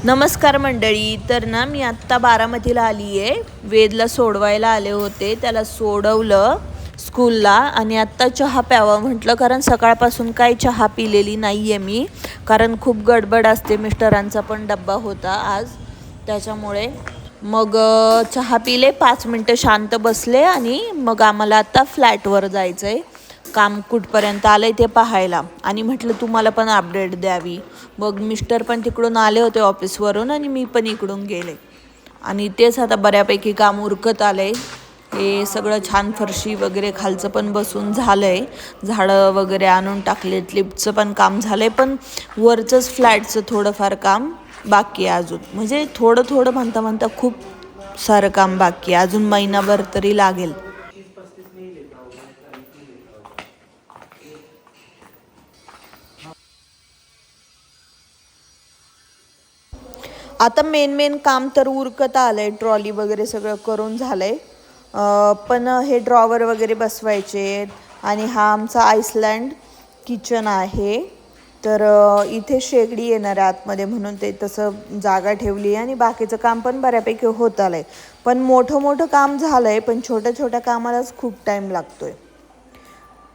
नमस्कार मंडळी. तर ना मी आत्ता बारामतीला आली आहे. वेदला सोडवायला आले होते, त्याला सोडवलं स्कूलला आणि आत्ता चहा प्यावा म्हटलं, कारण सकाळपासून काही चहा पिलेली नाही आहे मी, कारण खूप गडबड असते. मिस्टरांचा पण डब्बा होता आज, त्याच्यामुळे मग चहा पिले, 5 मिनटं शांत बसले आणि मग आम्हाला आता फ्लॅटवर जायचं आहे. काम कुठपर्यंत आलं आहे ते पाहायला, आणि म्हटलं तुम्हाला पण अपडेट द्यावी. मग मिस्टर पण तिकडून आले होते ऑफिसवरून आणि मी पण इकडून गेले, आणि तेच आता बऱ्यापैकी काम उरकत आलं आहे. हे सगळं छान फरशी वगैरे खालचं पण बसून झालं आहे, झाडं वगैरे आणून टाकलेत, लिफ्टचं पण काम झालं आहे, पण वरचंच फ्लॅटचं थोडंफार काम बाकी आहे अजून. म्हणजे थोडं थोडं म्हणता म्हणता खूप सारं काम बाकी आहे, अजून महिनाभर तरी लागेल. आता मेन काम तर उरकत आलं आहे, ट्रॉली वगैरे सगळं करून झालं आहे. पण हे ड्रॉवर वगैरे बसवायचे. आणि हा आमचा आईसलँड किचन आहे. तर इथे शेगडी येणार आहे आतमध्ये, म्हणून ते तसं जागा ठेवली आहे. आणि बाकीचं काम पण बऱ्यापैकी होत आलं आहे. पण मोठं काम झालं आहे, पण छोट्या कामालाच खूप टाईम लागतो आहे.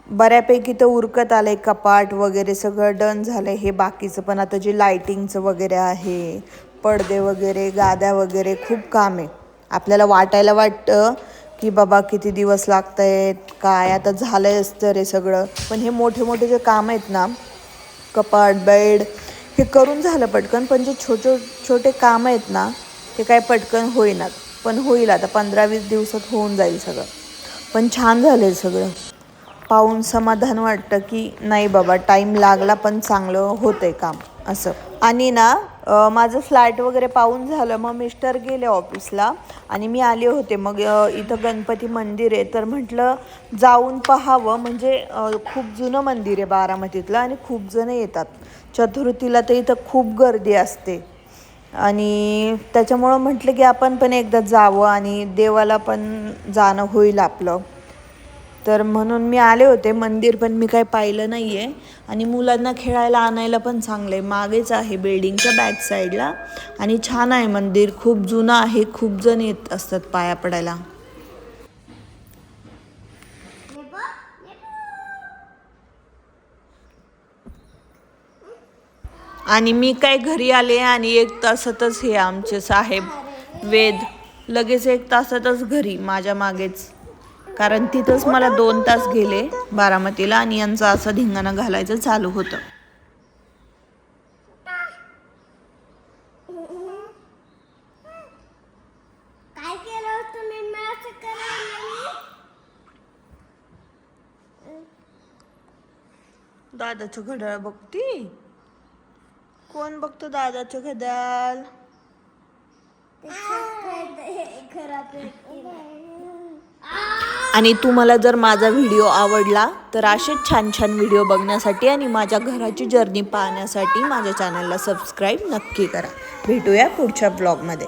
बऱ्यापैकी तर उरकत आलं आहे, कपाट वगैरे सगळं डन झालं आहे. हे बाकीचं पण आता जे लायटिंगचं वगैरे आहे, पडदे वगैरे, गाद्या वगैरे, खूप काम आहे. आपल्याला वाटायला वाटतं की बाबा किती दिवस लागत आहेत, काय आता झालं आहेच तर हे सगळं. पण हे मोठे जे काम आहेत ना, कपाट, बेड, हे करून झालं पटकन. पण जे छोटे काम आहेत ना, ते काय पटकन होईनात. पण होईल आता 15-20 दिवसात होऊन जाईल सगळं. पण छान झालं आहे सगळं, पाहून समाधान वाटतं की नाही बाबा, टाईम लागला पण चांगलं होतं आहे काम असं. आणि ना माझं फ्लॅट वगैरे पाहून झालं, मग मिस्टर गेले ऑफिसला आणि मी आले होते. मग इथं गणपती मंदिर आहे, तर म्हटलं जाऊन पाहावं. म्हणजे खूप जुनं मंदिर आहे बारामतीतलं, आणि खूप जण येतात चतुर्थीला, तर इथं खूप गर्दी असते. आणि त्याच्यामुळं म्हटलं की आपण पण एकदा जावं आणि देवाला पण जाणं होईल आपलं. तर म्हणून मी आले होते. मंदिर पण मी काही पाहिलं नाही आहे. आणि मुलांना खेळायला आणायला पण चांगलं आहे, मागेच आहे बिल्डिंगच्या बॅक साईडला. आणि छान आहे मंदिर, खूप जुनं आहे, खूप जण येत असतात पाया पडायला. आणि मी काय घरी आले आणि 1 तासातच हे आमचे साहेब वेद लगेच 1 तासातच घरी माझ्या मागेच. कारण तिथंच मला 2 तास गेले बारामतीला, आणि यांचं असं धिंगाणा घालायचं चालू होतं. दादाचं घड्याळ बघती? कोण बघतो दादाचं घड्याळ? आणि तुम्हाला जर माझा व्हिडिओ आवडला तर असेच छान व्हिडिओ बघण्यासाठी आणि माझ्या घराची जर्नी पाहण्यासाठी माझ्या चॅनलला सबस्क्राईब नक्की करा. भेटूया पुढच्या ब्लॉगमध्ये.